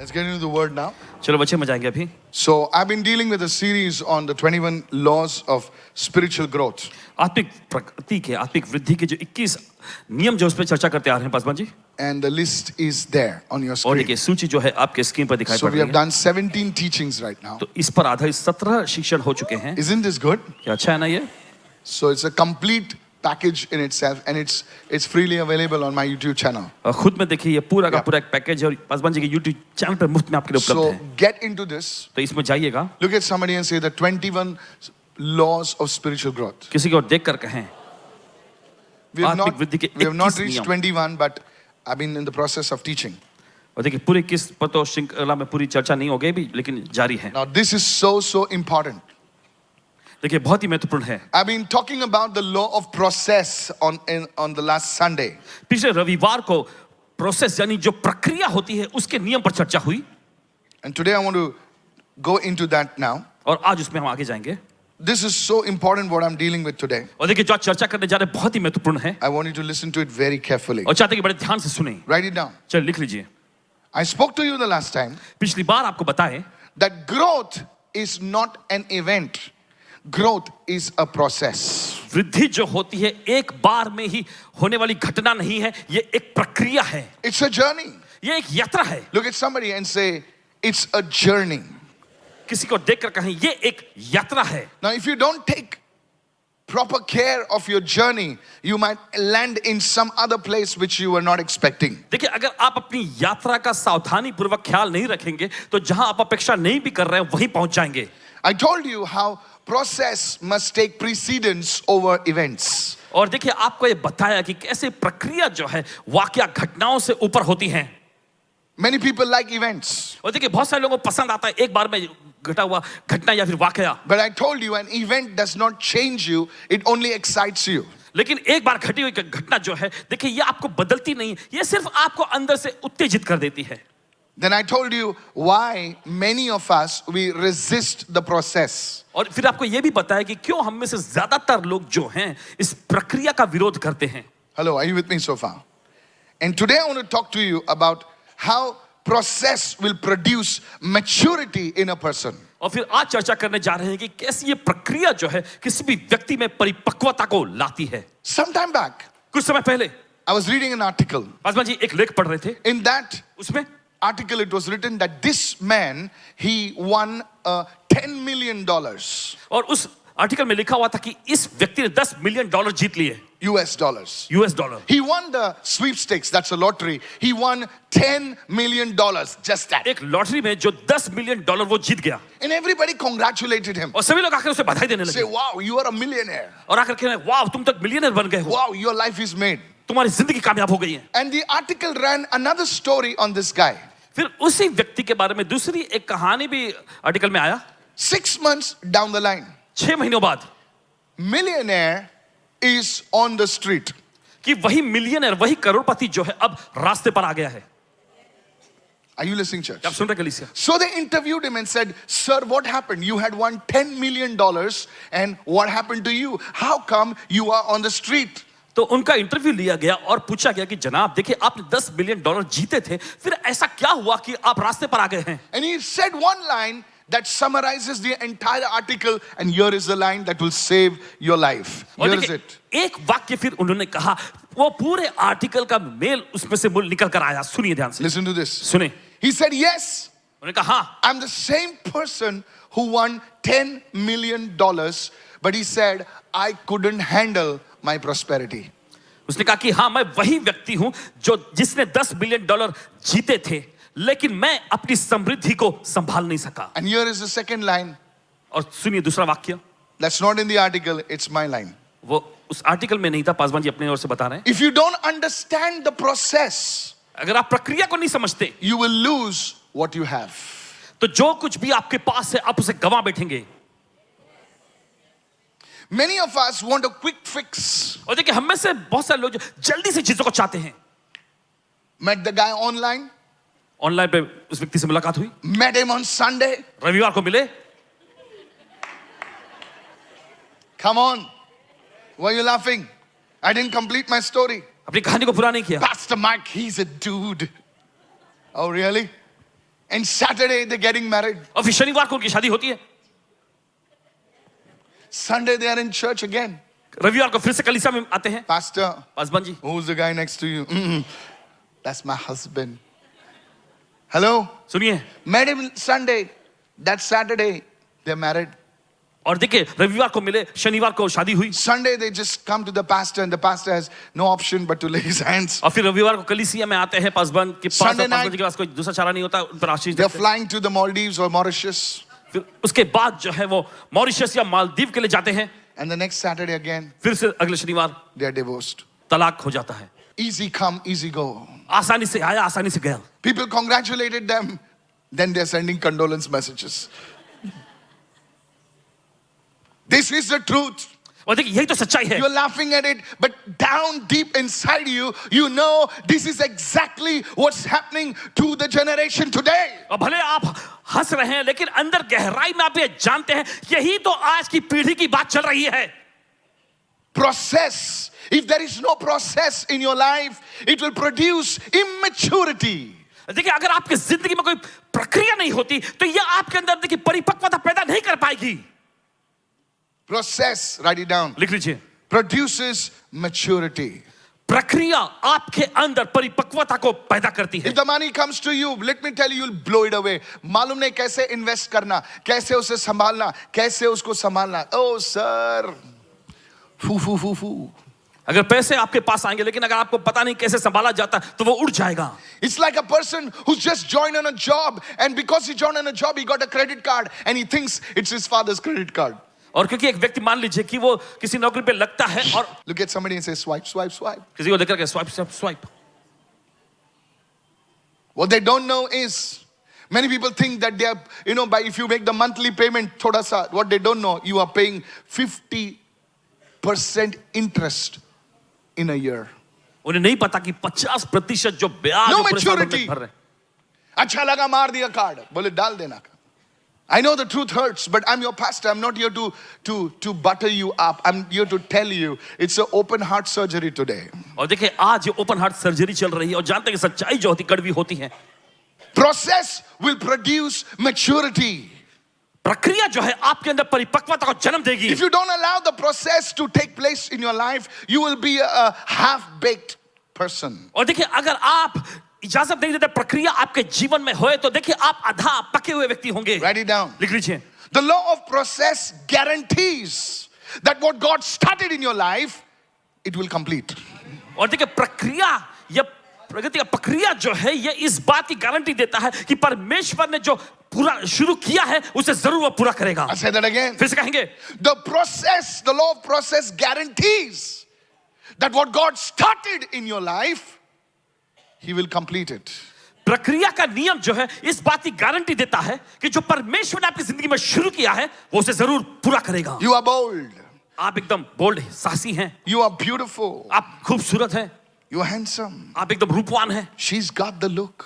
Let's get into the word now. चलो बच्चे में जाएंगे अभी. So I've been dealing with a series on the 21 laws of spiritual growth. आत्मिक प्रगति के, आत्मिक वृद्धि के जो 21 नियम जो उस पर चर्चा करते आ रहे हैं Paswan ji. And the list is there on your और screen. देखिए सूची जो है आपके स्क्रीन पर दिखाई So पड़ we रही have है. done 17 teachings right now. तो इस पर आधारित 17 शिक्षण हो चुके हैं. Isn't this good? क्या अच्छा है ना ये? So it's a complete package in itself, and it's freely available on my YouTube channel. और खुद में देखिए ये पूरा का Yeah. पूरा एक पैकेज है और पासवान जी के YouTube चैनल पर मुफ्त में आपके लिए उपलब्ध So है. get into this. तो इसमें जाइएगा. Look at somebody and say the 21 laws of spiritual growth. किसी को देख कर कहें. We have आत्मिक वृद्धि के not 21 reached नियम. 21, but I've been in the process of teaching. और देखिए पूरे किस पर तो श्रृंखला में पूरी चर्चा नहीं हो गई भी, लेकिन जारी है. Now this is so important. देखिए बहुत ही महत्वपूर्ण है. I've been talking about the law of process on the last Sunday. पिछले रविवार को प्रोसेस यानी जो प्रक्रिया होती है उसके नियम पर चर्चा हुई. And today I want to go into that now. और आज उसमें हम आगे जाएंगे. This is so important what I'm dealing with today. और देखिए जो आज चर्चा करने जा रहे हैं बहुत ही महत्वपूर्ण है. I want you to listen to it very carefully. और चाहते हैं कि बड़े ध्यान से सुने. Write it down. चलिए लिख लीजिए. I spoke to you the last time पिछली बार आपको बताएं that growth is not an event. Growth is a process. वृद्धि जो होती है एक बार में ही होने वाली घटना नहीं है, ये एक प्रक्रिया है. It's a journey. ये एक यात्रा है. Look at somebody and say, it's a journey. किसी को देखकर कहें ये एक यात्रा है. Now, if you don't take proper care of your journey, you might land in some other place which you were not expecting. देखिए अगर आप अपनी यात्रा का सावधानी पूर्वक ख्याल नहीं रखेंगे तो जहां आप अपेक्षा नहीं भी कर रहे हैं वहीं पहुंच जाएंगे. I told you how process must take precedence over events. और देखिए आपको ये बताया कि कैसे प्रक्रिया जो है वाकया घटनाओं से ऊपर होती है. Many people like events. और देखिए बहुत सारे लोगों को पसंद आता है एक बार में घटा हुआ घटना या फिर वाकया. But I told you an event does not change you, it only excites you. लेकिन एक बार घटी हुई घटना जो है देखिए ये आपको बदलती नहीं, ये सिर्फ आपको अंदर से उत्तेजित कर देती है. Then I told you why many of us we resist the process. और फिर आपको ये भी बताया कि क्यों हम में से ज्यादातर लोग जो हैं इस प्रक्रिया का विरोध करते हैं. Hello, are you with me so far? And today I want to talk to you about how process will produce maturity in a person. और फिर आज चर्चा करने जा रहे हैं कि कैसे ये प्रक्रिया जो है किसी भी व्यक्ति में परिपक्वता को लाती है. Some time back, कुछ समय पहले I was reading an article. Paswan ji एक लेख पढ़ रहे थे. In that उसमें article it was written that this man, he won $10 million. और उस आर्टिकल में लिखा हुआ था कि इस व्यक्ति ने $10 मिलियन जीत लिए. US dollars. US dollar. He won the sweepstakes, that's a lottery. He won $10 million, just that. एक लॉटरी में जो $10 मिलियन वो जीत गया. And everybody congratulated him. और सभी लोग आकर उसे बधाई देने Say, लगे. wow, you are a millionaire. और आकर कहने वाह तुम तक मिलियनर बन गए हो. Wow, your life is made. तुम्हारी जिंदगी कामयाब हो गई है. And the article ran another story on this guy. फिर उसी व्यक्ति के बारे में दूसरी एक कहानी भी आर्टिकल में आया. 6 months down the line, 6 महीनों बाद millionaire is on the street. कि वही मिलियनर वही करोड़पति जो है अब रास्ते पर आ गया है. Are you listening, church? आप सुन रहे कलीसिया? So they interviewed him and said, sir, what happened? You had won $10 million and what happened to you? How come you are on the street? तो उनका इंटरव्यू लिया गया और पूछा गया कि जनाब देखिए आपने $10 मिलियन जीते थे, फिर ऐसा क्या हुआ कि आप रास्ते पर आ गए हैं? And he said one line that summarizes the entire article, and here is the line that will save your life. और Here is देखिए, it. एक वाक्य फिर उन्होंने कहा, वो पूरे आर्टिकल का मेल उसमें से मूल निकल कर आया. सुनिए ध्यान से. Listen to this. सुने. He said, yes, उन्होंने कहा हाँ, I'm the same person who won $10 million, but he said, I couldn't handle my prosperity. उसने कहा कि हाँ मैं वही व्यक्ति हूं जो जिसने $10 मिलियन जीते थे, लेकिन मैं अपनी समृद्धि को संभाल नहीं सका. And here is the second line. और सुनिए दूसरा वाक्य. That's not in the article, it's my line. वो उस आर्टिकल में नहीं था, पासवान जी अपने ओर से बता रहे हैं. If you don't understand the process, अगर आप प्रक्रिया को नहीं समझते you will lose what you have. तो जो कुछ भी आपके पास है आप उसे गंवा बैठेंगे. Many of us want a quick fix. और देखिए हम में से बहुत सारे लोग जल्दी से चीजों को चाहते हैं. Met the guy online, online पे उस व्यक्ति से मुलाकात हुई, met him on Sunday. रविवार को मिले. Come on. Why are you laughing? I didn't complete my story. अपनी कहानी को पूरा नहीं किया. Pastor Mike, he's a dude. Oh, really? And Saturday they're getting married. और फिर शनिवार को उनकी शादी होती है, Sunday they are in church again. रविवार को फिर से कलीसिया में आते हैं. Pastor, Paswan ji, who's the guy next to you? That's my husband. Hello? सुनिए, Met him Sunday. That Saturday they're married. और देखिए रविवार को मिले, शनिवार को शादी हुई, Sunday they just come to the pastor and the pastor has no option but to lay his hands. और फिर रविवार को कलीसिया में आते हैं पासवान के पास, Sunday और पासवान जी के पास कोई दूसरा चारा नहीं होता, उन पर आशीष They're देते हैं. flying to the Maldives or Mauritius. फिर उसके बाद जो है वो मॉरिशस या मालदीव के लिए जाते हैं. And the next Saturday again, फिर से अगले शनिवार they are divorced. तलाक हो जाता है. Easy come, easy go. आसानी से आया, आसानी से गया. People congratulated them. Then they're sending condolence messages. This is the truth. और देखिए यही तो सच्चाई है. You're laughing at it, but down deep inside you, you know this is exactly what's happening to the generation today. और भले आप हंस रहे हैं, लेकिन अंदर गहराई में आप ये जानते हैं यही तो आज की पीढ़ी की बात चल रही है. Process. If there is no process in your life, it will produce immaturity. देखिए अगर आपकी जिंदगी में कोई प्रक्रिया नहीं होती तो ये आपके अंदर देखिए परिपक्वता पैदा नहीं कर पाएगी. Process, write it down, लिख लीजिए, produces maturity. प्रक्रिया आपके अंदर परिपक्वता को पैदा करती है. If the money comes to you, let me tell you, you'll blow it away. मालूम नहीं कैसे invest करना, कैसे उसे संभालना, कैसे उसको संभालना. Oh sir, फू. अगर पैसे आपके पास आएंगे लेकिन अगर आपको पता नहीं कैसे संभाला जाता तो वो उड़ जाएगा. It's like a person who's just joined on a job, and because he joined on a job, he got a credit card, and he thinks it's his father's credit card. और क्योंकि एक व्यक्ति मान लीजिए कि वो किसी नौकरी पे लगता है और Look at somebody and say, swipe, swipe, swipe. किसी को देखकर के swipe swipe swipe. What they don't know is, many people think that they are, by if you make the monthly payment, thoda sa, what they don't know, you are paying 50% interest in a year. उन्हें नहीं पता कि 50% जो ब्याज No पूरे साल भर maturity. में भर रहे हैं. अच्छा लगा मार दिया कार्ड, बोले डाल देना. I know the truth hurts, but I'm your pastor. I'm not here to butter you up. I'm here to tell you it's an open heart surgery today. और देखिए आज ये ओपन हार्ट सर्जरी चल रही है और जानते हैं कि सच्चाई जो होती कड़वी होती है. Process will produce maturity. प्रक्रिया जो है आपके अंदर परिपक्वता को जन्म देगी. If you don't allow the process to take place in your life, you will be a half-baked person. और देखिए अगर आप इजाजत नहीं देते प्रक्रिया आपके जीवन में होए तो देखिए आप आधा पके हुए व्यक्ति होंगे. Write it down. लिख लीजिए, The law of process guarantees that what God started in your life, it will complete. और देखिए प्रक्रिया या प्रगति का प्रक्रिया जो है ये इस बात की गारंटी देता है कि परमेश्वर ने जो पूरा शुरू किया है उसे जरूर वो पूरा करेगा. I'll say that again. फिर से कहेंगे, The law of process guarantees that what God started in your life, He will complete it. प्रक्रिया का नियम जो है इस बात की गारंटी देता है कि जो परमेश्वर ने आपकी जिंदगी में शुरू किया है वो उसे जरूर पूरा करेगा. You are bold. आप एकदम बोल्ड हैं, साहसी हैं, You are beautiful. आप खूबसूरत हैं, You are handsome. आप एकदम रूपवान हैं. She's got the look.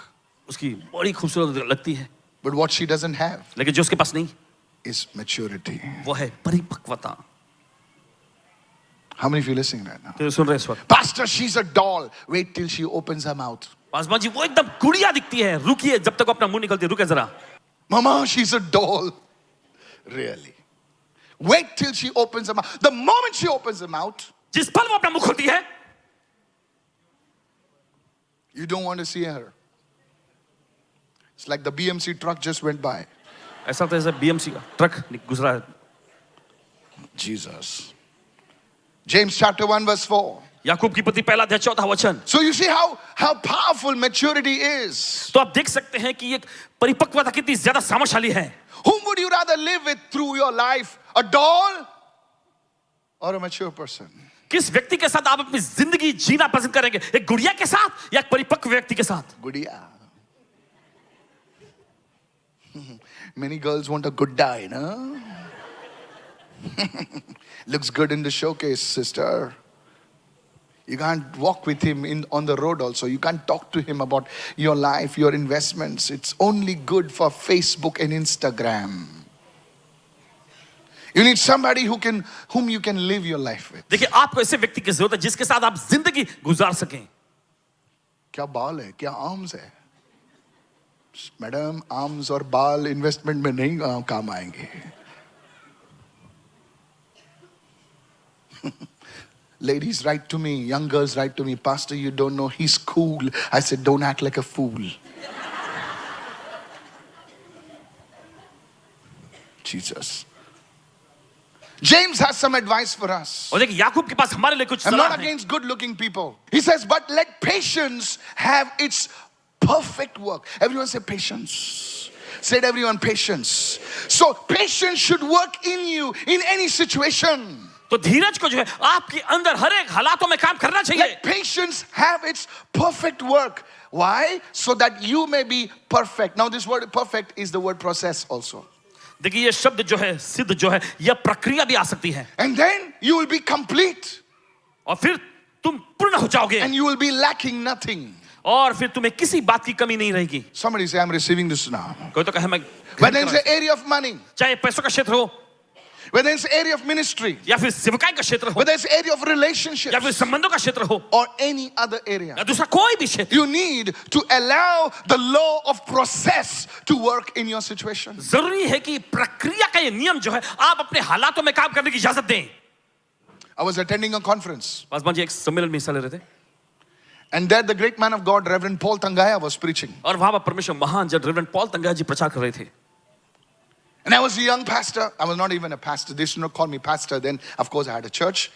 उसकी बड़ी खूबसूरत लगती है, But what she doesn't have लेकिन जो उसके पास नहीं is maturity. वो है परिपक्वता. How many of you listening right now? तो सुन रहे इस वक्त, Pastor, she's a doll. Wait till she opens her mouth. Paswan ji वो एकदम गुड़िया दिखती है, रुकिए जब तक वो अपना मुंह निकलती है, रुके जरा. Mama, she's a doll. Really? Wait till she opens her mouth. The moment she opens her mouth, जिस पल वो अपना मुंह खोलती है you don't want to see her. It's like the BMC truck just went by. ऐसा तो ऐसा BMC का ट्रक गुजरा है. Jesus. James chapter 1 verse 4. याकूब की पत्री पहला अध्याय 4वां वचन. So you see how powerful maturity is. तो आप देख सकते हैं कि एक परिपक्वता कितनी ज्यादा सामर्थ्यशाली है. Whom would you rather live with through your life? A doll or a mature person? किस व्यक्ति के साथ आप अपनी जिंदगी जीना पसंद करेंगे, एक गुड़िया के साथ या एक परिपक्व व्यक्ति के साथ? Gudiya. Many girls want a good guy, no? Looks good in the showcase, sister. You can't walk with him on the road also. You can't talk to him about your life, your investments. It's only good for Facebook and Instagram. You need somebody whom you can live your life with. देखिए आपको ऐसे व्यक्ति की जरूरत है जिसके साथ आप जिंदगी गुजार सकें. क्या बाल है, क्या arms है. मैडम आर्म्स और बाल इन्वेस्टमेंट में नहीं काम आएंगे. Ladies write to me, young girls write to me, Pastor, you don't know, he's cool. I said, don't act like a fool. Jesus. James has some advice for us. और देखिए याकूब के पास हमारे लिए कुछ I'm सलाह not है. against good looking people. He says, but let patience have its perfect work. Everyone say patience. Said everyone patience. So patience should work in you in any situation. तो धीरज को जो है आपके अंदर हर एक हालातों में काम करना चाहिए. Let patience have its perfect work. Why? So that you may be perfect. Now this word perfect is the word process also. देखिए ये शब्द जो है सिद्ध जो है यह प्रक्रिया भी आ सकती है. And then you will be complete. और फिर तुम पूर्ण हो जाओगे. And you will be lacking nothing. और फिर तुम्हें किसी बात की कमी नहीं रहेगी. Somebody say, I'm receiving this now. कोई तो कहे मैं Whether it's the area of money, चाहे पैसों का क्षेत्र हो whether it's the area of ministry, या फिर सेवकाई का क्षेत्र हो whether it's the area of relationships, या फिर संबंधों का क्षेत्र हो or any other area, या दूसरा कोई भी क्षेत्र, you need to allow the law of process to work in your situation. जरूरी है कि प्रक्रिया का ये नियम जो है आप अपने हालातों में काम करने की इजाजत दें. I was attending a conference, Paswan ji एक सम्मेलन में हिस्सा ले रहे थे and there the great man of God, Reverend Paul Tangaya, was preaching. और वहां पर परमेश्वर महान जब रेवरेंड पॉल तंगाया जी प्रचार कर रहे थे. And I was a young pastor. I was not even a pastor. They should not call me pastor. Then, of course, I had a church.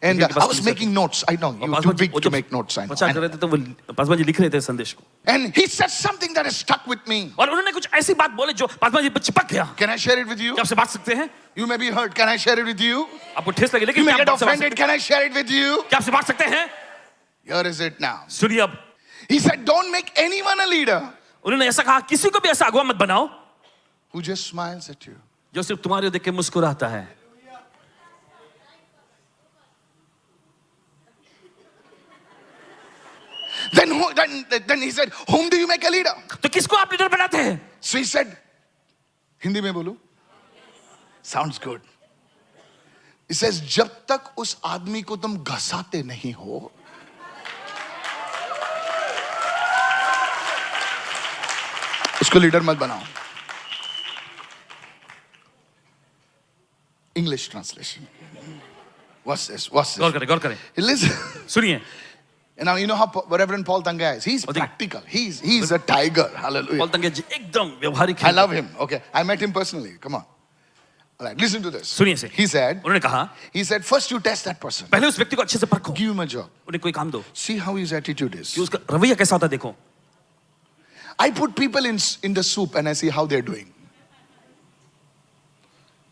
And I was making notes. I know, you're too big to make notes. I know. प्रचार कर रहे थे तो वो पासवान जी लिख रहे थे संदेश को. And he said something that has stuck with me. और उन्होंने कुछ ऐसी बात बोले जो पासवान जी पर चिपक गया. Can I share it with you? क्या आपसे बात सकते हैं? You may be hurt. Can I share it with you? आपको ठेस लगे You लेकिन may क्या get आप आपसे बात offended. सकते Can I share it with you? हैं? क्या आपसे बात सकते हैं? Here is it now. सुनिए अब. He said, don't make anyone a leader उन्होंने ऐसा कहा किसी को भी ऐसा अगुवा मत बनाओ who just smiles at you. जो सिर्फ तुम्हारे देख के मुस्कुराता है. Then he said, whom do you make a leader? तो किसको आप लीडर बनाते हैं? So he said, हिंदी में बोलूं? Sounds good. He says, जब तक उस आदमी को तुम घसाते नहीं हो, उसको लीडर मत बनाओ. English translation. What's this? What's Gaur this? करें गौर करें. Listen. सुनिए. And now you know how Reverend Paul Tangaya is. He's practical. He's a tiger. Hallelujah. Paul Tangaya ji एकदम व्यवहारिक I हैं. love him. Okay. I met him personally. Come on. All right. Listen to this. सुनिए से. He said, उन्होंने कहा first you test that person. पहले उस व्यक्ति को अच्छे से परखो. Give him a job. उन्हें कोई काम दो. See how his attitude is. कि उसका रवैया कैसा होता है देखो. I put people in the soup and I see how they're doing.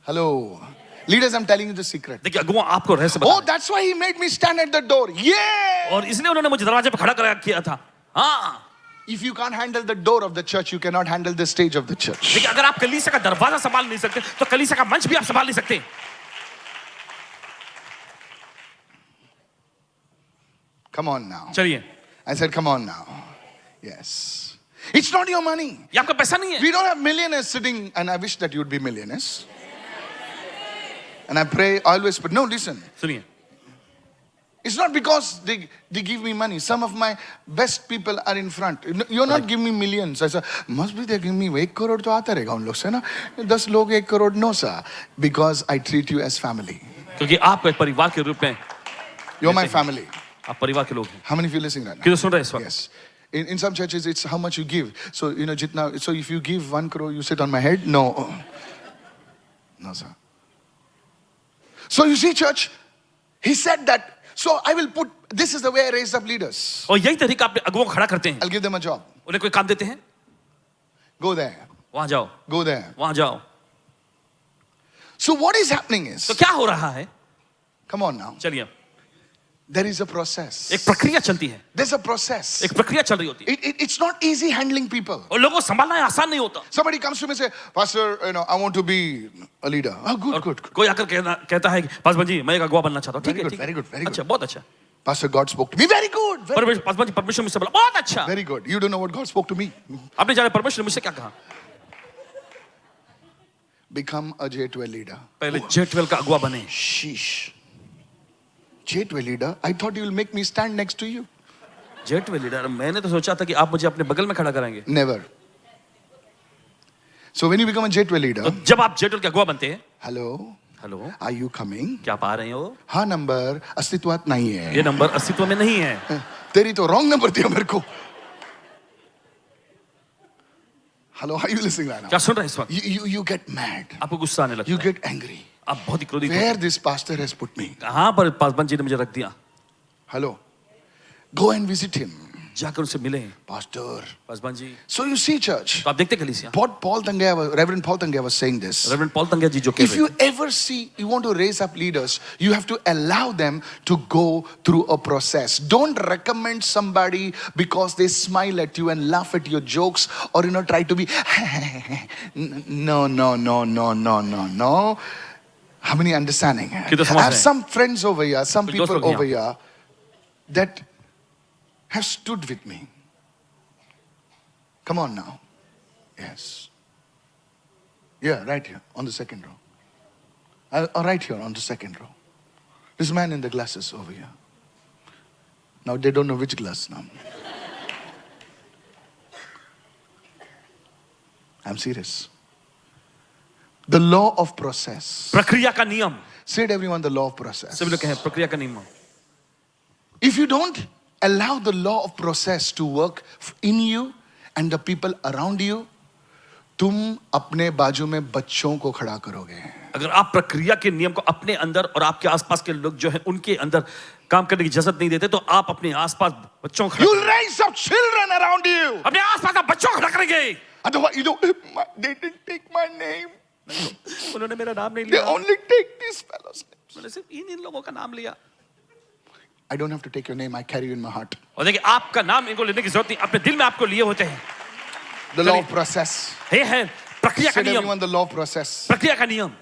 Hello. Leaders, I'm telling you the secret. देखिए अगुवा आपको रहस्य बता. Oh, that's why he made me stand at the door. Yeah. और इसलिए उन्होंने मुझे दरवाजे पे खड़ा करा किया था. हाँ. If you can't handle the door of the church, you cannot handle the stage of the church. देखिए अगर आप कलीसिया का दरवाजा संभाल नहीं सकते तो कलीसिया का मंच भी आप संभाल नहीं सकते. Come on now. चलिए. I said, come on now. Yes. It's not your money. ये आपका पैसा नहीं है. We don't have millionaires sitting, and I wish that you'd be millionaires. And I pray always, but no, listen. सुनिए. It's not because they give me money. Some of my best people are in front. You're not giving me millions. I said, must be they giving me 1 crore to आता रहेगा उन लोग से ना. 10 लोग 1 crore no sir. Because I treat you as family. क्योंकि आपको एक परिवार के रूप में You're my family. आप परिवार के लोग हैं. How many of you listening right now? किधर सुन रहे हैं इस वक्त? Yes. In some churches, it's how much you give. So, you know, jitna, so if you give 1 crore, you sit on my head? No. No, sir. So you see, church, he said that, so I will put, this is the way I raise up leaders. और यही तरीका आप अगुओं को खड़ा करते हैं. I'll give them a job. उन्हें कोई काम देते हैं. Go there. वहां जाओ. Go there. वहां जाओ. So what is happening is, तो क्या हो रहा है? come on now. चलिए. There is a process. एक प्रक्रिया चलती है. There's a process. एक प्रक्रिया चल रही होती है. It's not easy handling people. और लोगों को संभालना आसान नहीं होता. Somebody comes to me and say, Pastor, you know, I want to be a leader. Oh, good, good. कोई आकर कहता है कि पासवान जी मैं एक अगुवा बनना चाहता हूँ. ठीक है, ठीक है. Very good, very good. अच्छा, बहुत अच्छा. Pastor, God spoke to me. Very good. Paswan ji परमेश्वर मुझसे बोला. बहुत अच्छा. Very good. You don't know what God spoke to me. आपने जाने परमेश्वर ने मुझसे क्या कहा? Become a J12 leader. पहले J12 का अगुवा बने. Sheesh. J12 leader? I thought you will make me stand next to you. J12 leader. मैंने तो सोचा था कि आप मुझे अपने बगल में खड़ा कराएंगे. Never. So when you become a J12 leader, तो जब आप J12 के अगुवा बनते हैं, hello, hello, are you coming? क्या आप आ रहे हो? हाँ नंबर अस्तित्वात नहीं है. ये नंबर अस्तित्व में नहीं है. तेरी तो रॉन्ग नंबर दिया मेरे को. Hello, are you listening right now? क्या सुन रहे हैं इस वक्त? You get mad. आपको गुस्सा आने लगता You है. get angry. आप बहुत ही क्रोधित Where हो. this pastor has put me. कहाँ पर पासवान जी ने मुझे रख दिया? Hello. Go and visit him. जाकर उनसे मिले. Pastor. Paswan ji. So you see, church. तो आप देखते कलीसिया. Reverend Paul Tangaya was saying this. Reverend Paul Tangiya ji जो कह If रहे you थे, ever see you want to raise up leaders, you have to allow them to go through a process. Don't recommend somebody because they smile at you and laugh at your jokes or try to be no. How many understanding? I कितना समझ have रहे हैं? some friends over here, some कुछ दोस्त people लोग over here that have stood with me. Come on now. Yes. Yeah, right here on the second row. Right here on the second row. This man in the glasses over here. Now they don't know which glass now. I'm serious. The law of process. प्रक्रिया का नियम. Say it everyone, the law of process. सभी लोग कहें प्रक्रिया का नियम. If you don't allow the law of process to work in you and the people around you, तुम अपने बाजू में बच्चों को खड़ा करोगे. अगर आप प्रक्रिया के नियम को अपने अंदर और आपके आसपास के लोग जो हैं उनके अंदर काम करने की इजाजत नहीं देते, तो आप अपने आसपास बच्चों को खड़ा You'll raise up children around you. अपने आसपास आप बच्चों को खड़ा करेंगे. Otherwise, they didn't take my name. उन्होंने मेरा नाम नहीं They लिया. only take these fellows' names. मैंने सिर्फ इन लोगों का नाम लिया. I don't have to take your name. I carry you in my heart. और देखिए आपका नाम इनको लेने की जरूरत नहीं, अपने दिल में आपको लिए होते हैं. The law of process. ये है प्रक्रिया का Said नियम. everyone, the law of process. प्रक्रिया का नियम.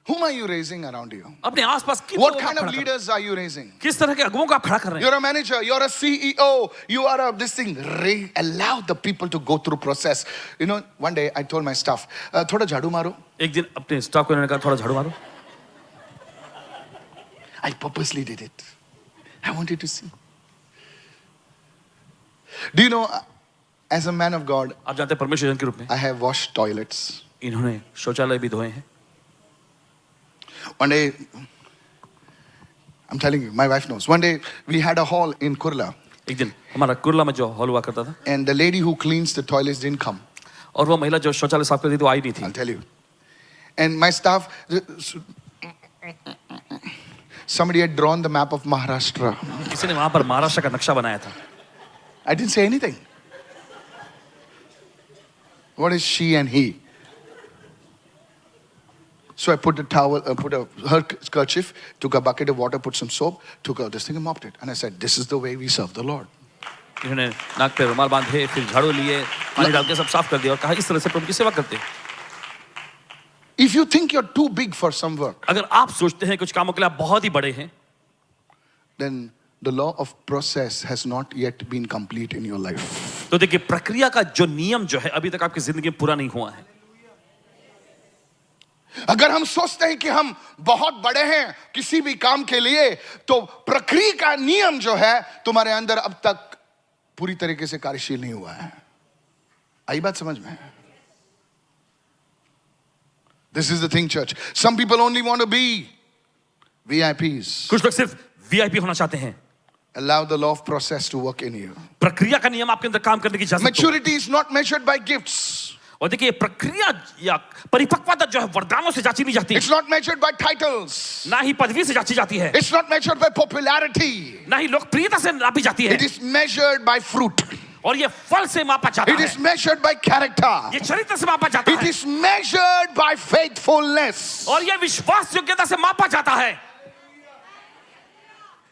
Whom are you raising around you? अपने आसपास किन What लोगों को kind आप of खड़ा कर- leaders are you raising? किस तरह के अगुवों को आप खड़ा कर रहे हैं? You're a manager, you're a CEO, you are a this thing. Allow the people to go through process. One day I told my staff, थोड़ा झाड़ू मारो. एक दिन अपने स्टाफ को इन्होंने कहा थोड़ा झाड़ू मारो. I purposely did it. I wanted to see. Do you know, as a man of God, आप जानते हैं परमेश्वर जन के रूप में I have washed toilets. इन्होंने शौचालय भी धोए हैं. One day, I'm telling you, my wife knows. One day, we had a hall in Kurla, एक दिन हमारा कुर्ला में जो हॉल हुआ करता था, and the lady who cleans the toilets didn't come. और वो महिला जो शौचालय साफ करती थी वो आई नहीं I'll थी. tell you. And my staff, somebody had drawn the map of Maharashtra. किसी ने वहां पर महाराष्ट्र का नक्शा बनाया था. I didn't say anything. What is she and he? So I put a towel, her kerchief, took a bucket of water, put some soap, took out this thing and mopped it. And I said, this is the way we serve the Lord. इन्होंने नाक पे रुमाल बांधे, फिर झाड़ू लिए, पानी डाल के सब साफ कर दिया और कहा इस तरह से प्रभु की सेवा करते हैं. If you think you're too big for some work, अगर आप सोचते हैं कुछ कामों के लिए आप बहुत ही बड़े हैं, then the law of process has not yet been complete in your life. तो देखिए प्रक्रिया का जो नियम जो है अभी तक आपकी जिंदगी में पूरा नहीं हुआ है. अगर हम सोचते हैं कि हम बहुत बड़े हैं किसी भी काम के लिए, तो प्रक्रिया का नियम जो है तुम्हारे अंदर अब तक पूरी तरीके से कार्यशील नहीं हुआ है. आई बात समझ में? This is the thing, church. Some people only want to be VIPs. कुछ लोग सिर्फ VIP होना चाहते हैं. Allow the law of process to work in you. प्रक्रिया का नियम आपके अंदर काम करने की इजाजत दो. Maturity is not measured by gifts. और देखिए प्रक्रिया या परिपक्वता जो है वरदानों से जांची नहीं जाती, It's not measured by titles. ना ही पदवी से जांची जाती है, It's not measured by popularity. ना ही लोकप्रियता से नापी जाती है. It is measured by fruit. और ये फल से मापा जाता It है, is measured by character. ये चरित्र से मापा जाता It है, is measured by faithfulness. और ये विश्वास योग्यता से मापा जाता है.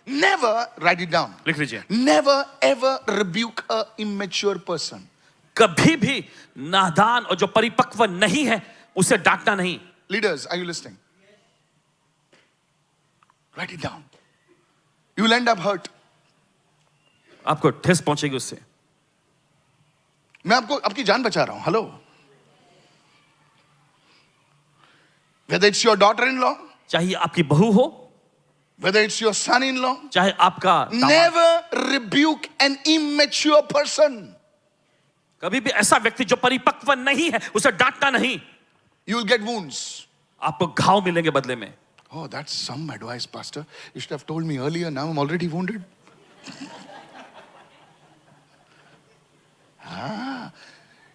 Never, write it down. लिख लीजिए. Never ever rebuke a immature person. कभी भी नादान और जो परिपक्व नहीं है उसे डांटना नहीं. Leaders, are you listening? Write it down. You will end up hurt. आपको ठेस पहुंचेगी उससे. मैं आपको आपकी जान बचा रहा हूं. Hello. Whether it's your daughter-in-law, चाहे आपकी बहू हो, whether it's your son-in-law, चाहे आपका दामाद, never rebuke an immature person. कभी भी ऐसा व्यक्ति जो परिपक्व नहीं है उसे डांटना नहीं, You will get wounds. आपको घाव मिलेंगे बदले में। Oh, that's some advice, Pastor. You should have told me earlier. Now I'm already wounded.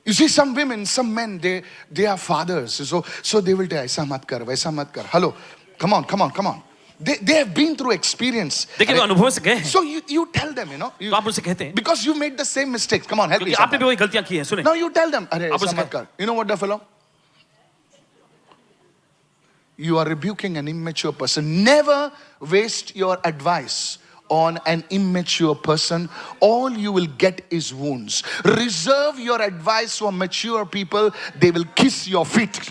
You see, some women, some men, they are fathers. So they will tell, "Aisa mat kar, waisa mat kar." Hello, come on. They have been through experience. देखिए वो अनुभव से गए हैं, So you tell them, you know, तो आप उनसे कहते हैं because you made the same mistake. Come on, help me. क्योंकि आपने भी वही गलतियां की हैं। सुने, Now you tell them, "Arey, आप aisa उसे mat kar." You know what the fellow? You are rebuking an immature person. Never waste your advice on an immature person. All you will get is wounds. Reserve your advice for mature people. They will kiss your feet.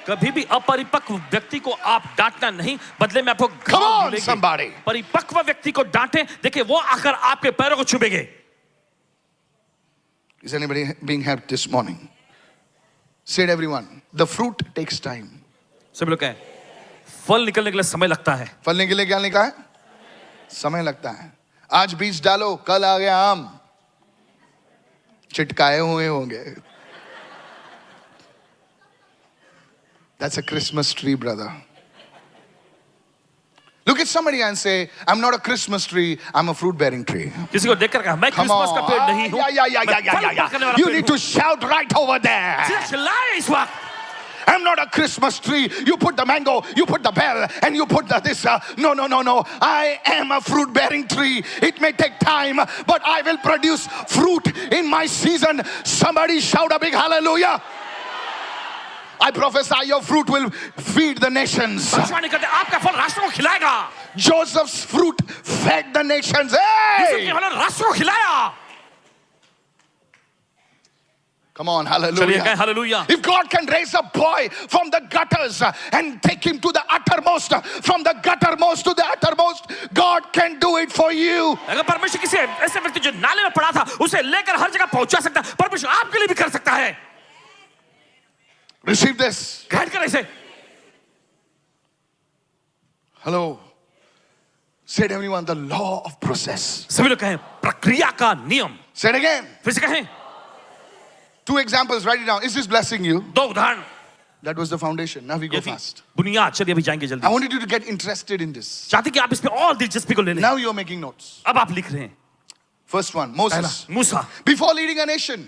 कभी भी अपरिपक्व व्यक्ति को आप डांटना नहीं, बदले में आपको Come घाव on, मिलेंगे। somebody. परिपक्व व्यक्ति को डांटें, देखिए वो आकर आपके पैरों को चुभेंगे। Is anybody being helped this morning? Said everyone. The fruit takes time. सब लोग कहें फल निकलने के लिए समय लगता है। फलने के लिए क्या लिखा है? समय लगता है। आज बीज डालो, कल आ गया आम, चिटकाए हुए होंगे। That's a Christmas tree, brother. Look at somebody and say, "I'm not a Christmas tree, I'm a fruit-bearing tree." किसी को देखकर कहा मैं Come क्रिसमस on. का पेड़ नहीं हूँ, Yeah. You need to shout right over there. चिल्लाए इस वक्त। I'm not a Christmas tree. You put the mango, you put the bell, and you put this. No. I am a fruit-bearing tree. It may take time, but I will produce fruit in my season. Somebody shout a big hallelujah. I prophesy your fruit will feed the nations. भविष्यवाणी करते आपका फल राष्ट्रों को खिलाएगा। Joseph's fruit fed the nations. Yusuf Hey! के फल राष्ट्रों को खिलाया। Come on, चलिए कहें hallelujah. Hallelujah. If God can raise a boy from the gutters and take him to the uttermost, from the guttermost to the uttermost, God can do it for you. अगर परमेश्वर किसी ऐसे व्यक्ति जो नाले में पड़ा था उसे लेकर हर जगह पहुंचा सकता है, परमेश्वर आपके लिए भी कर सकता है। Receive this. ग्रहण करें इसे। Hello. Said everyone, the law of process. सभी लोग कहें प्रक्रिया का नियम। Say it again. फिर से कहें। 2 examples, write it down. Is this blessing you? दो उदाहरण। That was the foundation. Now we go ये थी fast. बुनियाद। चलिए अभी जाएंगे जल्दी। I wanted you to get interested in this. चाहते कि आप इसमें और दिलचस्पी को ले लें। Now you're making notes. अब आप लिख रहे हैं। First one, पहला Moses. Musa, Before leading a nation,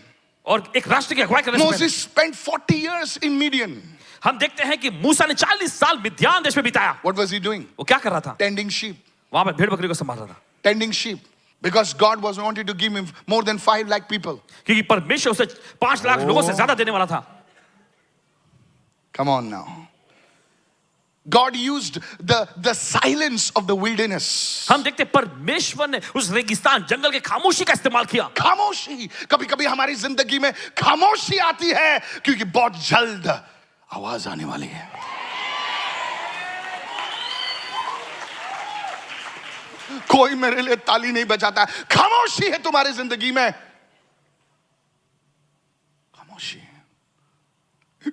और एक राष्ट्र की अगुवाई करने से पहले Moses spent 40 years in Midian. हम देखते हैं कि मूसा ने 40 साल मिद्यान देश में बिताया। What was he doing? वो क्या कर रहा था? Tending sheep. वहां पर भेड़ बकरी को संभाल रहा था, Tending sheep. Because God was wanted to give him more than 5 lakh people. क्योंकि परमेश्वर उसे 5 लाख लोगों से ज्यादा देने वाला था। Come on now. God used the silence of the wilderness. हम देखते हैं परमेश्वर ने उस रेगिस्तान जंगल के खामोशी का इस्तेमाल किया। खामोशी, कभी कभी हमारी जिंदगी में खामोशी आती है क्योंकि बहुत जल्द आवाज आने वाली है। कोई मेरे लिए ताली नहीं बजाता। खामोशी है तुम्हारी जिंदगी में, खामोशी।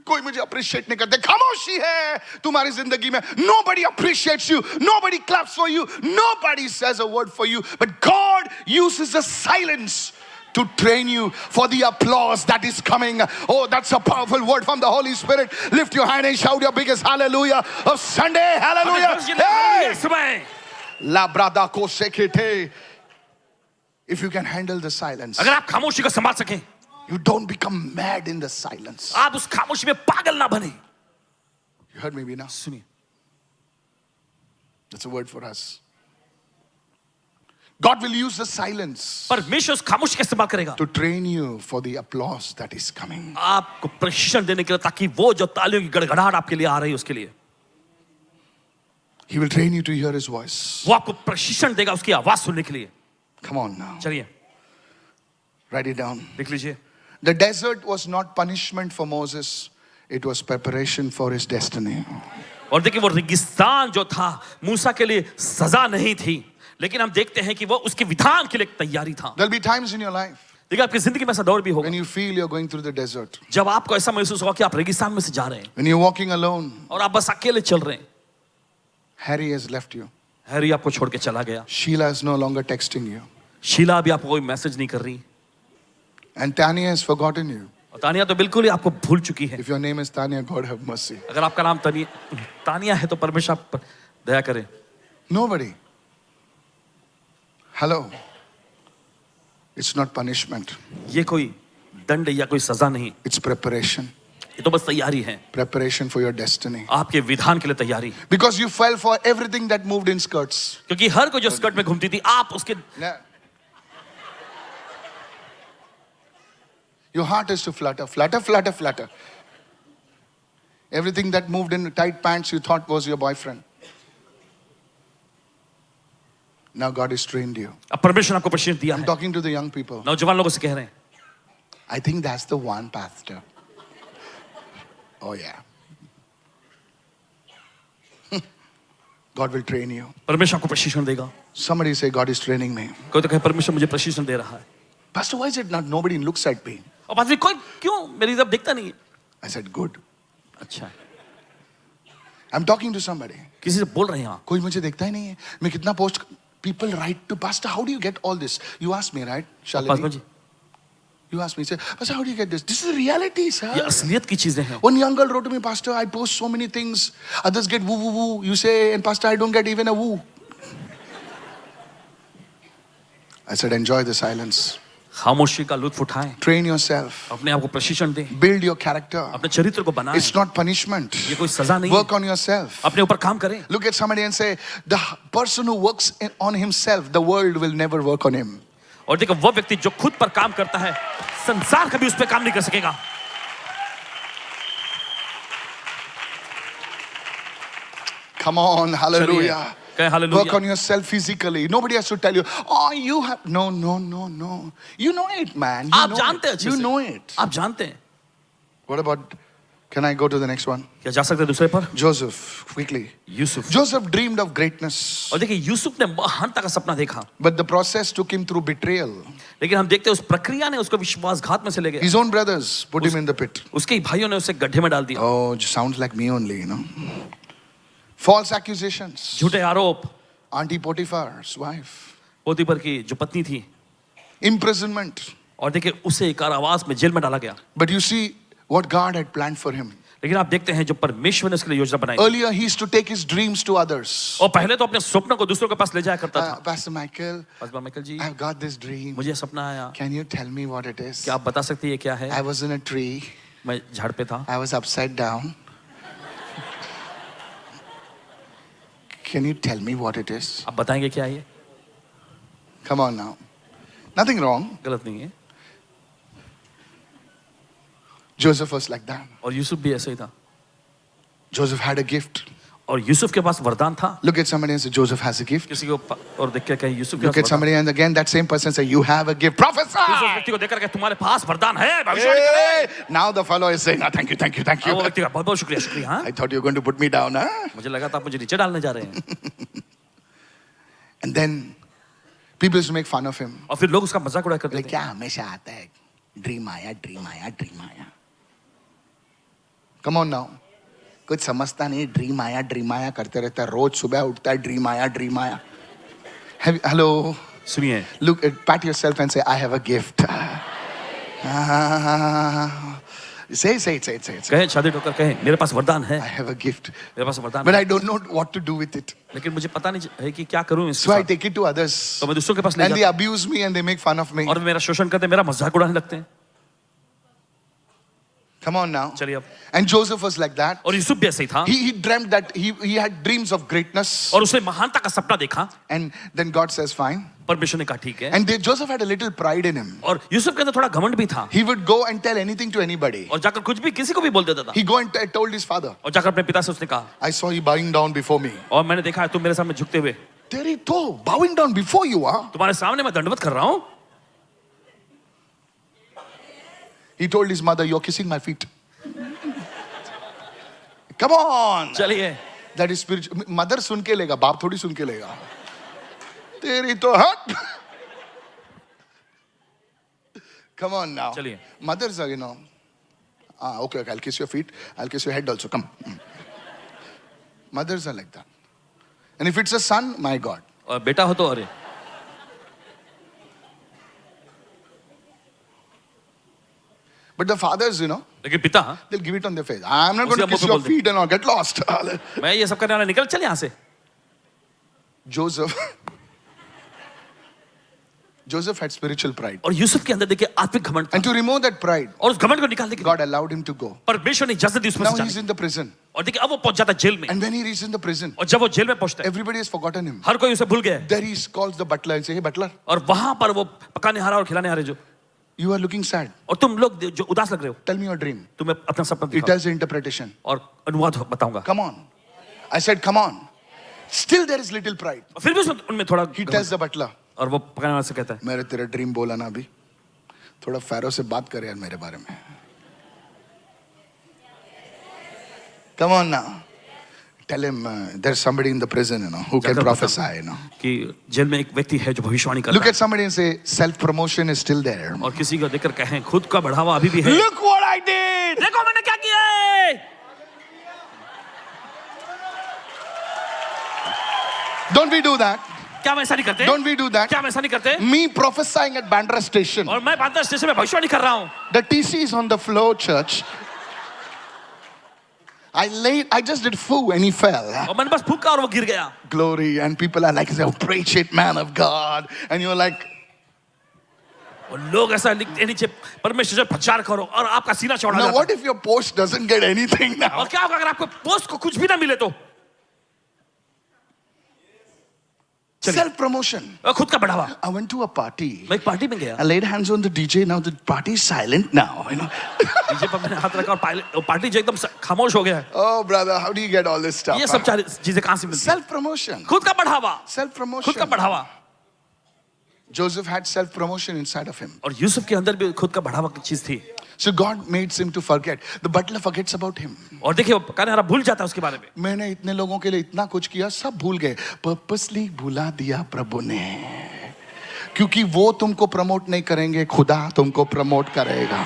कोई मुझे अप्रिशिएट नहीं करते, खामोशी है तुम्हारी जिंदगी में। Nobody appreciates you, nobody claps for you, nobody says a word for you, but God uses the silence to train you for the applause that is coming. Oh, that's a powerful word from the Holy Spirit. Lift your hand and shout your biggest hallelujah of Sunday. Hallelujah. Hey! La brada ko sekete. If you can handle the silence, अगर आप खामोशी को संभाल सकें, you don't become mad in the silence. आप उस खामोशी में पागल ना बने। You heard me, Veena? सुनिए, That's a word for us. God will use the silence परमेश्वर उस खामोशी का इस्तेमाल करेगा to train you for the applause that is coming. आपको प्रशिक्षण देने के लिए, ताकि वो जो तालियों की गड़गड़ाहट आपके लिए आ रही है उसके लिए He will train you to hear His voice. वो आपको प्रशिक्षण देगा उसकी आवाज सुनने के लिए। Come on now. चलिए Write it down. लिख लीजिए। The desert was not punishment for Moses, it was preparation for his destiny. और देखिए वो रेगिस्तान जो था मूसा के लिए सजा नहीं थी, लेकिन हम देखते हैं कि वो उसके विधान के लिए एक तैयारी था। There'll be times in your life देखिए आपकी जिंदगी में ऐसा दौर भी होगा when you feel you're going through the desert, जब आपको ऐसा महसूस होगा कि आप रेगिस्तान में से जा रहे हैं when you're walking alone. और आप बस अकेले चल रहे हैं। Harry has left you. Harry आपको छोड़ के चला गया। Sheila is no longer texting you. Sheila भी आपको कोई मैसेज नहीं कर रही। And Tanya has forgotten you. और तानिया तो बिल्कुल ही आपको भूल चुकी है। If your name is Tanya, God have mercy. अगर आपका नाम तानिया है तो परमेश्वर आप पर दया करे। Nobody. Hello. It's not punishment. ये कोई दंड या कोई सजा नहीं, It's preparation. ये तो बस तैयारी है, Preparation for your destiny. आपके विधान के लिए तैयारी। Because you fell for everything that moved in skirts. क्योंकि हर कोई जो स्कर्ट में घूमती थी, आप उसके Now, your heart is to flutter, flutter, flutter, flutter. Everything that moved in tight pants you thought was your boyfriend. Now God has trained you. अब परमेश्वर आपको प्रशिक्षण दिया I'm है। talking to the young people. नौजवान लोगों से कह रहे हैं, I think that's the one, Pastor. Oh, yeah. God will train you. परमेश्वर आपको प्रशिक्षण देगा। Somebody say, God is training me. कोई तो कहे परमेश्वर मुझे प्रशिक्षण दे रहा है। Pastor, why is it not nobody looks at me? और पादरी कोई क्यों मेरी तरफ देखता नहीं है? I said, good. अच्छा है, I'm talking to somebody. किसी से बोल रहे हैं आप। कोई मुझे देखता ही नहीं है। मैं कितना post people write to Pastor, how do you get all this? You ask me, right? Paswan Shalini? Ji, You ask me, say, Pastor, how do you get this? This is reality, ये sir. असलियत की चीजें हैं। One young girl wrote to me, Pastor, I post so many things. Others get woo, woo, woo. You say, and Pastor, I don't get even a woo. I said, enjoy the silence. खामोशी का लुत्फ उठाएं, Train yourself. अपने आप को प्रशिक्षण दें, Build your character. अपने चरित्र को बनाएं। It's not punishment. ये कोई सजा नहीं Work है, on yourself. अपने ऊपर काम करें। Look at somebody and say, the person who works on himself, the world will never work on him. और देखो वो व्यक्ति जो खुद पर काम करता है, संसार कभी उस पर काम नहीं कर सकेगा। Come on, hallelujah. कहे Work hallelujah. on yourself physically. Nobody has to tell you, oh, you have. No, no, no, no. You know it, man. You आप know जानते हैं it. अच्छे You से। know it. आप जानते हैं। What about, can I go to the next one? क्या जा सकते हैं दूसरे पर? Joseph, quickly. Yusuf. Joseph dreamed of greatness, और देखिए यूसुफ ने महानता का सपना देखा, but the process took him through betrayal. लेकिन हम देखते हैं उस प्रक्रिया ने उसको विश्वासघात में से ले गया। His own brothers put him in the pit. उसके ही भाइयों ने उसे गड्ढे में डाल दिया। Oh, sounds like me only, you know. False accusations. झूठे आरोप, Auntie Potiphar's wife. पोतीफर की जो पत्नी थी, Imprisonment. और देखिए उसे कारावास में जेल में डाला गया। But you see what God had planned for him. लेकिन आप देखते हैं जो परमेश्वर ने उसके लिए योजना बनाई, Earlier, he used to take his dreams to others. और पहले तो अपने स्वप्नों को दूसरों के पास ले जाया करता था। Pastor Michael, Paswan Michael ji, I've got this dream. मुझे सपना आया, Can you tell me what it is? क्या आप बता सकते हैं ये क्या है? I was in a tree. मैं झाड़ पे था, I was upside down. Can you tell me what it is? आप बताएंगे क्या है ये? Come on now. Nothing wrong. गलत नहीं है। Joseph was like that. और यूसुफ भी ऐसे ही था, Joseph had a gift. और यूसुफ के पास वरदान था। Look at somebody and say, Joseph has a gift. किसी को और देख के कहे यूसुफ के Look पास at वरदान। somebody and again that same person say, you have a gift. Prophesy! किसी उस व्यक्ति को देख कर कहे तुम्हारे पास वरदान है, भविष्यवाणी Hey! करे। Now the fellow is saying, thank you, thank you, thank और वो you. व्यक्ति का बहुत बहुत शुक्रिया शुक्रिया। हाँ, I thought you were going to put me down, huh? मुझे लगा था आप मुझे नीचे डालने जा रहे हैं। And then people used to make fun of him. और फिर लोग उसका मजाक उड़ाया करते Like, थे। क्या हमेशा आता है? Dream आया, dream आया, dream आया. Come on now. कुछ समझता नहीं, ड्रीम आया करते रहता है, रोज सुबह उठता है, ड्रीम आया. Hello. सुनिए, Look, pat yourself and say, I have a gift. Say it. कहे शादी ठोकर कहे मेरे पास वरदान है, I have a gift. मेरे पास वरदान But है, I don't know what to do with it. लेकिन मुझे पता नहीं है कि क्या करूं इसके So I साथ। take it to others. तो मैं दूसरों के पास ले And they जाता abuse me and they make fun of me. हूं और वे मेरा शोषण करते हैं, मेरा मजाक उड़ाने लगते हैं। Come on now. चलिए अब, And Joseph was like that. और यूसुफ भी ऐसे ही था, He dreamt that he had dreams of greatness. और उसे महानता का सपना देखा। And then God says, fine. परमेश्वर ने कहा ठीक है, And Joseph had a little pride in him. और यूसुफ के अंदर थोड़ा घमंड भी था, He would go and tell anything to anybody. और जाकर कुछ भी किसी को भी बोल देता था। He go and told his father, और जाकर अपने पिता से उसने कहा, I saw you bowing down before me. और मैंने देखा है तुम मेरे सामने झुकते हुए, तेरी तो bowing down before you, huh? तुम्हारे सामने मैं दंडवत कर रहा हूं। He told his mother, you're kissing my feet. Come on. चलिए, That is spiritual. Mother सुन के लेगा, बाप थोड़ी सुन के लेगा. तेरी तो हट. Come on now. चलिए। Mothers are, okay, I'll kiss your feet. I'll kiss your head also. Come. Mothers are like that. And if it's a son, my God. और बेटा हो तो अरे But the fathers, लेकिन पिता they'll give it on their face. I'm not going to उसके kiss मुंह पे your बोल दे। feet and all. Get lost. मैं ये सब करने वाला, निकल चल यहाँ से। Joseph had spiritual pride. और यूसुफ के अंदर देखिए आत्मिक घमंड था, And to remove that pride, और उस घमंड को निकालने के लिए God allowed him to go. परमेश्वर ने इजाजत दी उसमें Now से he's जाने in the prison. की। और देखिए अब वो पहुंच जाता है जेल में, And when he reaches in the prison, और जब वो जेल में पहुंचता है everybody has forgotten him. हर कोई उसे भूल गया है। There he calls the butler and says, "Hey, butler, और वहां पर वो पकाने हारा और खिलाने हारे जो, you are looking sad. और तुम लोग जो उदास लग रहे हो, Tell me your dream." तुम्हें अपना सपना He दिखाओ tells the interpretation. और अनुवाद बताऊंगा। Come on. I said, "Come on." Still there is little pride. और फिर भी उनमें थोड़ा He tells the butler, और वो पकाने वाले से कहता है, मेरे तेरा ड्रीम बोला ना अभी, थोड़ा फैरो से बात कर यार मेरे बारे में. Come on now. Tell him there's somebody in the prison, who can जाकर prophesy, कि जेल में एक व्यक्ति है जो भविष्यवाणी Look करता at somebody and say, self-promotion is still there. है, और किसी को देखकर कहें खुद का बढ़ावा अभी भी है। Look what I did! देखो मैंने क्या किया है। Don't we do that? क्या हम ऐसा नहीं करते? Don't we do that? क्या हम ऐसा नहीं करते? Me prophesying at Bandra station. और मैं बांद्रा स्टेशन में भविष्यवाणी कर रहा हूँ। The TC is on the floor, church. I just did foo and he fell. और मैंने बस फूंका और वो गिर गया। Glory, and people are like, "Oh, preach it, man of God." And you're like, और लोग ऐसा लिखते हैं नीचे, परमेश्वर से प्रचार करो, और आपका सीना चौड़ा now जाता what है। if your post doesn't get anything now? और क्या होगा अगर आपको पोस्ट को कुछ भी ना मिले तो? चलिए। Self-promotion. और खुद का बढ़ावा। I went to a party. मैं एक पार्टी में गया, I laid hands on the DJ. Now the party is silent now. DJ पर मैंने हाथ रखा और पार्टी जो एकदम खामोश हो गया है। Oh, brother, how do you get all this stuff? ये सब चीजें कहाँ से मिलती हैं? Self-promotion. खुद का बढ़ावा, खुद Self-promotion. का बढ़ावा। Joseph had self-promotion inside of him. और यूसुफ के अंदर भी खुद का बढ़ावा की चीज थी। So God made him to forget. The butler forgets about him. और देखिए वो पकाने हारा भूल जाता है उसके बारे में। मैंने इतने लोगों के लिए इतना कुछ किया, सब भूल गए. Purposely भुला दिया प्रभु ने. क्योंकि वो तुमको प्रमोट नहीं करेंगे, खुदा तुमको प्रमोट करेगा.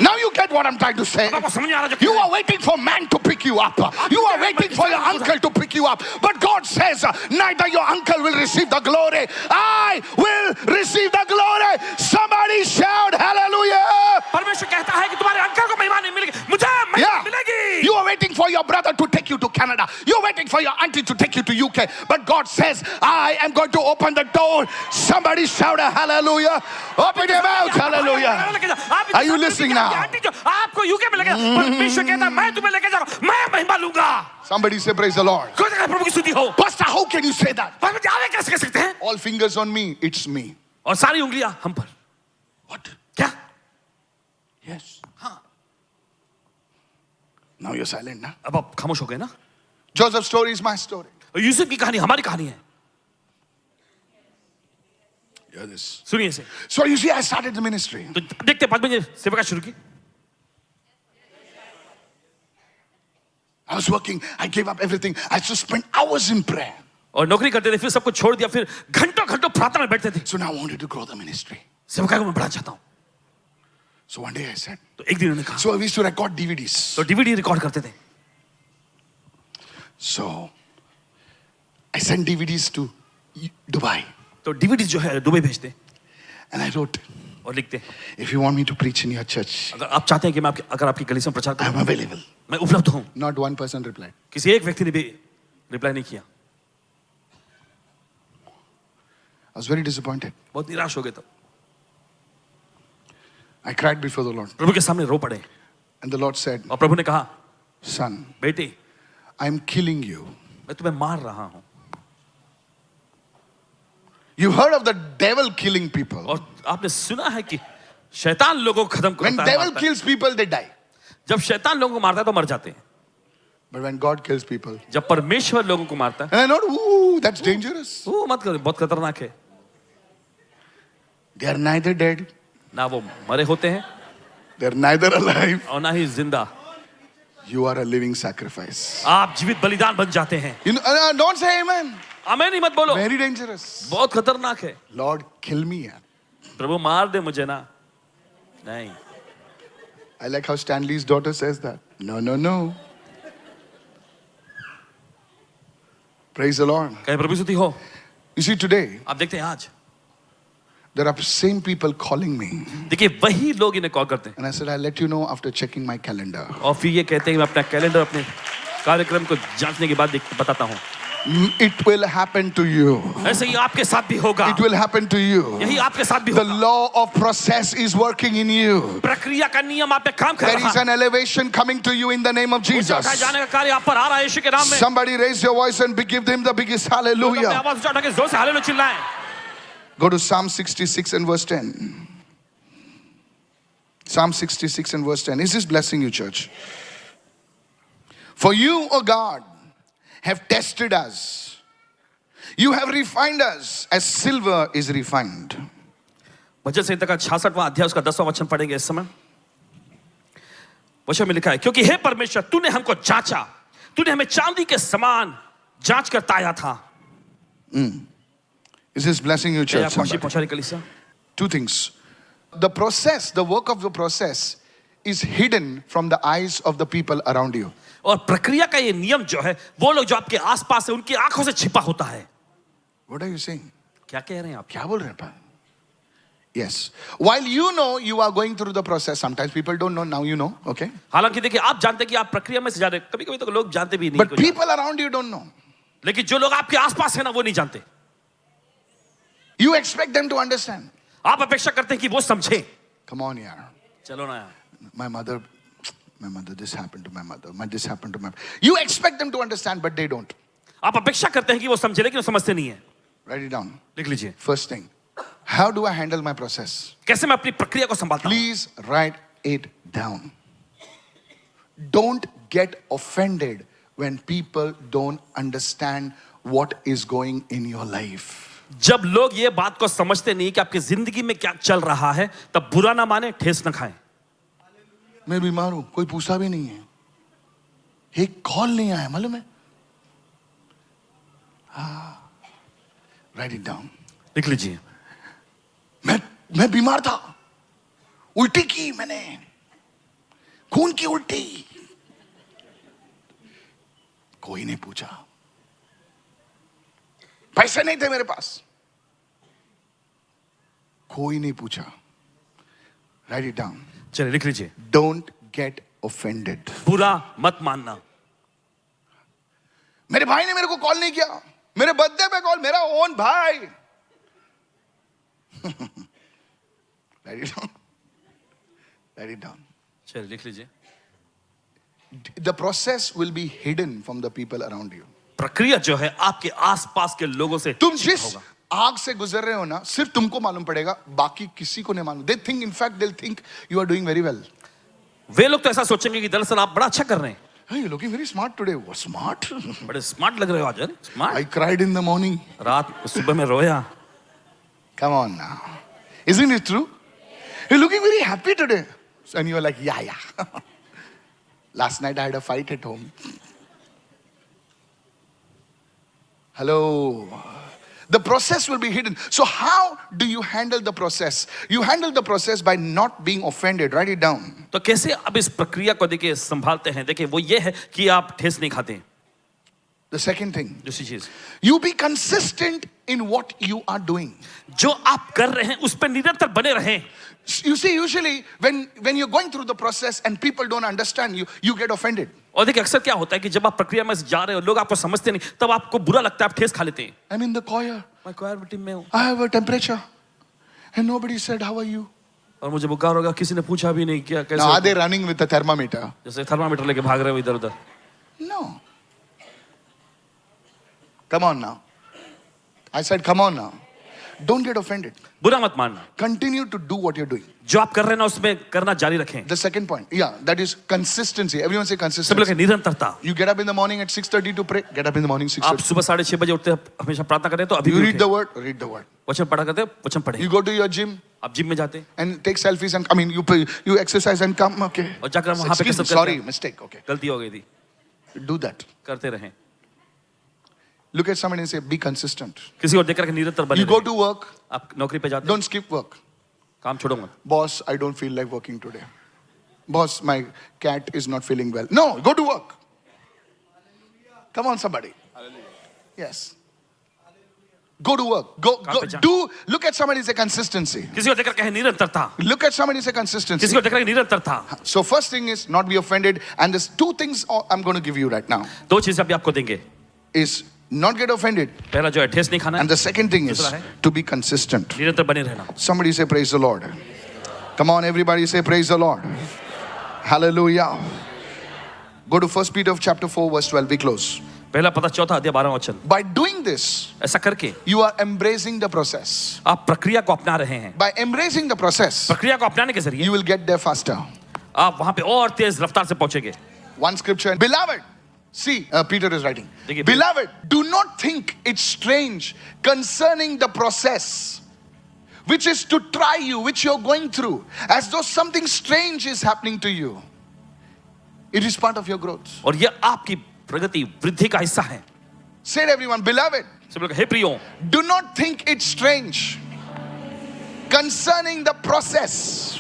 Now you get what I'm trying to say. अब आपको समझ में आ रहा है जो You are waiting for man to pick you up. You are waiting for your uncle to pick you up. But God says, neither your uncle will receive the glory. I will receive the glory. Somebody shout hallelujah. परमेश्वर कहता है कि तुम्हारे uncle को महिमा नहीं मिलेगी, मुझे महिमा मिलेगी। You are waiting for your brother to take you to Canada. You're waiting for your auntie to take you to UK. But God says, I am going to open the door. Somebody shout a hallelujah. Open your mouth. Hallelujah. Are you listening now? आपको UK में लेके परमेश्वर कहता है मैं तुम्हें लेके जा रहा हूं, मैं महिमा लूंगा। Somebody say praise the Lord. कोई कहे प्रभु की स्तुति हो। Pastor, how can you say that? पर जावे कैसे कह सकते हैं? All fingers on me. It's me. और सारी उंगलियां हम पर। What? क्या? Yes. हाँ। Now you're silent now. अब आप खामोश हो गए ना? Joseph's story is my story. और यूसुफ की कहानी हमारी कहानी है। Hear this. सुनिए इसे। So you see, I started the ministry. तो देखते बाद में सेवा शुरू की। I was working. I gave up everything. I used to spend hours in prayer. और नौकरी करते थे, फिर सब कुछ छोड़ दिया, फिर घंटों घंटों प्रार्थना में बैठते थे। So now I wanted to grow the ministry. सेवकाई को मैं बढ़ाना चाहता हूँ। So one day I said, तो एक दिन उन्होंने कहा, so we used to record DVDs. तो डीवीडी रिकॉर्ड करते थे। So I sent DVDs to Dubai. तो डीवीडी जो है दुबई भेजते And I wrote, और लिखते, if you want me to preach in your church, अगर आप चाहते हैं कि मैं अगर आपकी गली से प्रचार I'm करूं, available. मैं उपलब्ध हूं। Not one person replied. किसी एक व्यक्ति ने भी रिप्लाई नहीं किया। I was very disappointed. बहुत निराश हो गए। तब I cried before the Lord. प्रभु के सामने रो पड़े, And the Lord said, और प्रभु ने कहा, son, बेटे I'm killing you. मैं तुम्हें मार रहा हूं। You heard of the devil killing people. और आपने सुना है कि शैतान लोगों को खत्म When करता devil है। kills people, they die. जब शैतान लोगों को मारता है तो मर जाते हैं। But when God kills people, जब परमेश्वर लोगों को मारता है, and I know, ooh, that's dangerous. वो मत करो, बहुत खतरनाक है। They are neither dead, ना वो मरे होते हैं they are neither alive. और ना ही जिंदा। You are a living sacrifice. आप जीवित बलिदान बन जाते हैं। You know, don't say amen. आमीन ही मत बोलो, Very dangerous. बहुत खतरनाक है। Lord, kill me. यार. प्रभु मार दे मुझे ना। नहीं, I like how Stanley's daughter says that. No, no, no. Praise the Lord. कहे प्रभु स्तुति हो। You see, today, आप देखते हैं आज There are same people calling me. देखिए वही लोग इन्हें कॉल करते हैं And I said, I'll let you know after checking my calendar. और फिर ये कहते हैं कि मैं अपना कैलेंडर अपने कार्यक्रम को जांचने के बाद बताता हूँ. It will happen to you. ऐसे ही आपके साथ भी होगा. It will happen to you. यही आपके साथ भी The होगा. law of process is working in you. प्रक्रिया का नियम आप पे काम कर There रहा is है. an elevation coming to you in the name of ऊंचा Jesus. उठाए जाने का कार्य आप पर आ रहा है यीशु के नाम में. Somebody raise your voice and give them the biggest अपने hallelujah. आवाज ऊंचा उठा के जोर से hallelujah चिल्लाएं. Go to Psalm 66 and verse 10. Psalm 66 and verse 10. Is this blessing you, church? For you, O God, have tested us. You have refined us as silver is refined. भजन संहिता का 66वां अध्याय उसका 10वां वचन पढ़ेंगे इस समय. वचन में लिखा है क्योंकि हे परमेश्वर तूने हमको जांचा, तूने हमें चांदी के समान जांच कर ताया था. Is this blessing you, church? आपको आशीष Somebody? पहुंचा रही कलीसिया. Two things. The process, the work of the process is hidden from the eyes of the people around you. और प्रक्रिया का ये नियम जो है वो लोग जो आपके आसपास है उनकी आंखों से छिपा होता है. What are you saying? क्या कह रहे हैं आप? क्या बोल रहे हैं पा? Yes. While you know you are going through the process, sometimes people don't know, now you know, okay? हालांकि देखिए आप जानते हैं कि आप प्रक्रिया में से जा रहे हैं. कभी-कभी तो लोग जानते भी नहीं. But कुछ. people around you don't know. लेकिन जो लोग आपके आसपास है ना वो नहीं जानते. You expect them to understand. आप अपेक्षा करते हैं कि वो समझे. Come on, yaar. चलो ना यार. My mother, this happened to my mother. This happened to my. You expect them to understand, but they don't. आप अपेक्षा करते हैं कि वो समझे लेकिन वो समझते नहीं है. Write it down. लिख लीजिए. First thing, how do I handle my process? कैसे मैं अपनी प्रक्रिया को संभालता हूं? Please write it down. Don't get offended when people don't understand what is going in your life. जब लोग ये बात को समझते नहीं कि आपकी जिंदगी में क्या चल रहा है तब बुरा ना माने, ठेस ना खाएं. मैं बीमार हूं, कोई पूछा भी नहीं है. एक कॉल नहीं आया, मालूम है? Write it down. लिख लीजिए. मैं बीमार था, उल्टी की मैंने, खून की उल्टी. कोई नहीं पूछा. पैसे नहीं थे मेरे पास, कोई नहीं पूछा. Write it down. चलिए लिख लीजिए. Don't get offended. बुरा मत मानना. मेरे भाई ने मेरे को कॉल नहीं किया, मेरे बर्थडे पे कॉल, मेरा ओन भाई. Write it down. Write it down. चलिए लिख लीजिए. The process will be hidden from the people around you. प्रक्रिया जो है आपके आसपास के लोगों से तुम जिस आग से गुजर रहे हो ना, सिर्फ तुमको मालूम पड़ेगा, बाकी किसी को नहीं मालूम. They think, in fact, they'll think you are doing very well. वे लोग तो ऐसा सोचेंगे कि दरअसल आप बड़ा अच्छा कर रहे हैं. Hey, you're looking very smart today. What smart? बड़े स्मार्ट लग रहे हो आज. Smart. I cried in the morning. रात सुबह में रोया. Come on now. Isn't it true? You're looking very happy today. And you're like, yeah. Last night I had a fight at home. Hello. The process will be hidden. So how do you handle the process? You handle the process by not being offended. Write it down. तो कैसे अब इस प्रक्रिया को देखिए संभालते हैं? देखिए वो ये है कि आप ठेस नहीं खाते. The second thing, दूसरी चीज, you be consistent in what you are doing. जो आप कर रहे हैं उस पर निरंतर बने रहें. You see, usually when you're going through the process and people don't understand you, you get offended. और देखिए अक्सर क्या होता है कि जब आप प्रक्रिया में जा रहे हो लोग आपको समझते नहीं तब आपको बुरा लगता है, आप ठेस खा लेते हैं. I'm in the choir. मैं choir टीम में हूँ I have a temperature. And nobody said, how are you? और मुझे बुखार होगा, किसी ने पूछा भी नहीं क्या कैसे. Now, are they running with a thermometer? जैसे थर्मामीटर लेके भाग रहे हो इधर उधर. No. Come on now. I said, come on now. Don't get offended. बुरा मत मानना. Continue to do what you're doing. जो आप कर रहे हैं ना उसमें करना जारी रखें. The second point, that is consistency. Everyone say सब consistency. लोग निरंतरता. You get up in the morning at 6:30 to pray. Get up in the morning आप 6:30. सुबह 6:30 बजे उठते हैं, हमेशा प्रार्थना करते हैं तो अभी You भी read the उठें. word. Read the word. वचन पढ़ा करते हैं, वचन पढ़ें. You go to your gym आप जिम में जाते हैं and take selfies and you exercise and come. Okay. और जाकर वहां पे Excuse me, कसरत करते sorry, हैं. mistake. Okay. गलती हो गई थी. Do that. करते रहें. Look at somebody and say, be consistent. किसी और देखकर के निरंतर बने You go रहें. to work. आप नौकरी पे जाते हैं, Don't skip work. काम छोड़ो मत. Boss, I don't feel like working today. Boss, my cat is not feeling well. No, go to work. Come on, somebody. Yes. Go to work. Go, काम go. पे जाना। Do. Look at somebody say consistency. किसी को देखकर कहे निरंतरता, Look at somebody say consistency. किसी को देखकर कहे निरंतरता। So first thing is not be offended, and there's two things I'm going to give you right now. दो चीजें अभी आपको देंगे। Is not get offended, पहला जो है ठेस नहीं खाना है, and the second thing is दूसरा है to be consistent. निरंतर बने रहना। Somebody say praise the Lord. Come on, everybody say praise the Lord. Hallelujah. Go to 1 Peter chapter 4 verse 12. We close. पहला पता चौथा अध्याय 12वां वचन। By doing this, ऐसा करके you are embracing the process. आप प्रक्रिया को अपना रहे हैं। By embracing the process, प्रक्रिया को अपनाने के जरिए you will get there faster. आप वहां पे और तेज रफ्तार से पहुंचेंगे। One scripture, beloved. See, Peter is writing. देखिए, Beloved, do not think it's strange concerning the process which is to try you, which you're going through, as though something strange is happening to you. It is part of your growth. और ये आपकी प्रगति वृद्धि का हिस्सा है। Say to everyone, beloved, सब लोग हे प्रियो, do not think it's strange concerning the process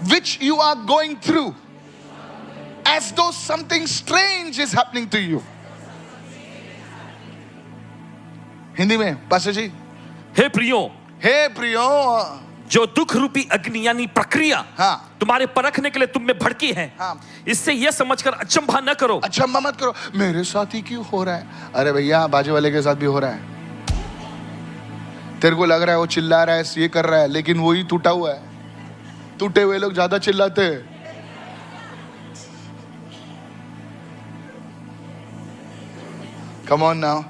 which you are going through, as though something strange is happening to you. Hindi में पास्टर जी, हे प्रियो, हे प्रियो, जो दुख रूपी अग्नि यानी प्रक्रिया हाँ। तुम्हारे परखने के लिए तुम में भड़की है, हाँ। इससे यह समझकर अचंभा न करो। अचंभा मत करो, मेरे साथ ही क्यों हो रहा है? अरे भैया, बाजू वाले के साथ भी हो रहा है। तेरे को लग रहा है वो चिल्ला रहा है, ये कर रहा है, लेकिन वो ही टूटा हुआ है। टूटे हुए लोग ज्यादा चिल्लाते हैं। Come on now.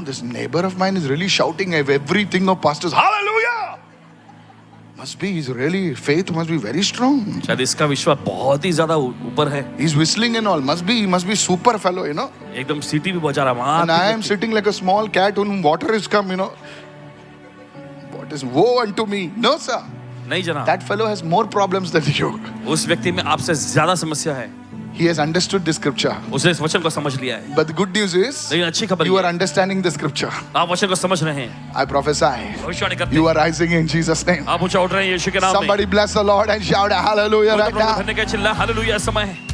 This neighbor of mine is really shouting everything of pastors. Hallelujah! Must be, he's really, faith must be very strong. शायद इसका विश्वास बहुत ही ज्यादा ऊपर है। He's whistling and all. He must be super fellow, you know. एकदम सीटी भी बजा रहा And I am है। sitting like a small cat on whom water has come, you know. What is woe unto me? No, sir. नहीं जना, That fellow has more problems than you. उस व्यक्ति में आपसे ज्यादा समस्या है। He has understood the scripture. उसने इस वचन को समझ लिया है। But the good news is, लेकिन अच्छी खबर you ये are है, understanding the scripture. आप वचन को समझ रहे हैं। I prophesy. भविष्यवाणी करते You हैं, are rising in Jesus' name. आप ऊंचा उठ रहे हैं यीशु के नाम में। Somebody bless the Lord and shout a hallelujah right now. धन्य के चिल्ला हालेलुया समय है।